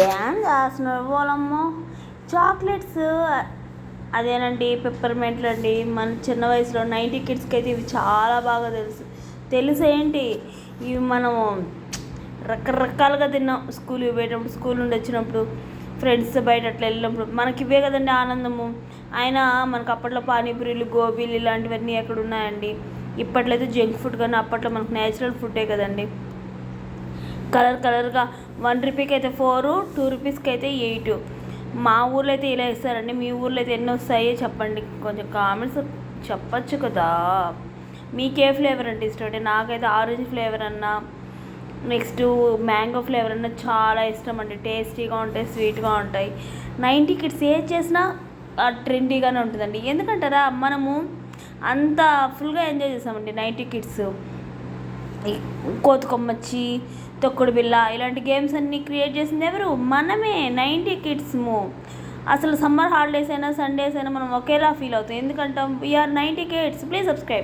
ఏం చేస్తున్నారు వాళ్ళమ్మో చాక్లెట్స్. అదేనండి పెప్పర్మెంట్లు అండి. మన చిన్న వయసులో 90 కిడ్స్కి అయితే ఇవి చాలా బాగా తెలుసు ఏంటి. ఇవి మనము రకరకాలుగా తిన్నాం. స్కూల్కి పోయేటప్పుడు, స్కూల్ నుండి వచ్చినప్పుడు, ఫ్రెండ్స్ బయట అట్లా వెళ్ళినప్పుడు మనకి ఇవే కదండి ఆనందము. అయినా మనకు అప్పట్లో పానీపూరీలు, గోబీలు ఇలాంటివన్నీ ఎక్కడ ఉన్నాయండి. ఇప్పట్లో అయితే జంక్ ఫుడ్, కానీ అప్పట్లో మనకు నేచురల్ ఫుడ్డే కదండి. కలర్గా 1 రూపీకి అయితే 4, 2 రూపీస్కి అయితే 8. మా ఊర్లో అయితే ఇలా ఇస్తారండి. మీ ఊర్లో అయితే ఎన్ని వస్తాయో చెప్పండి, కొంచెం కామెంట్స్ చెప్పచ్చు కదా. మీకే ఫ్లేవర్ అంటే ఇష్టం అంటే? నాకైతే ఆరెంజ్ ఫ్లేవర్ అన్నా, నెక్స్ట్ మ్యాంగో ఫ్లేవర్ అన్నా చాలా ఇష్టం అండి. టేస్టీగా ఉంటాయి, స్వీట్గా ఉంటాయి. 90 కిడ్స్ ఏది చేసినా ట్రెండీగానే ఉంటుందండి. ఎందుకంటారా, మనము అంత ఫుల్గా ఎంజాయ్ చేసామండి 90 కిడ్స్. కోతుకొమ్మచ్చి, తొక్కుడు బిళ్ళ ఇలాంటి గేమ్స్ అన్నీ క్రియేట్ చేసింది ఎవరు? మనమే, 90 కిడ్స్ము. అసలు సమ్మర్ హాలిడేస్ అయినా, సండేస్ అయినా మనం ఒకేలా ఫీల్ అవుతాం. ఎందుకంటాం? We are 90 kids. Please subscribe.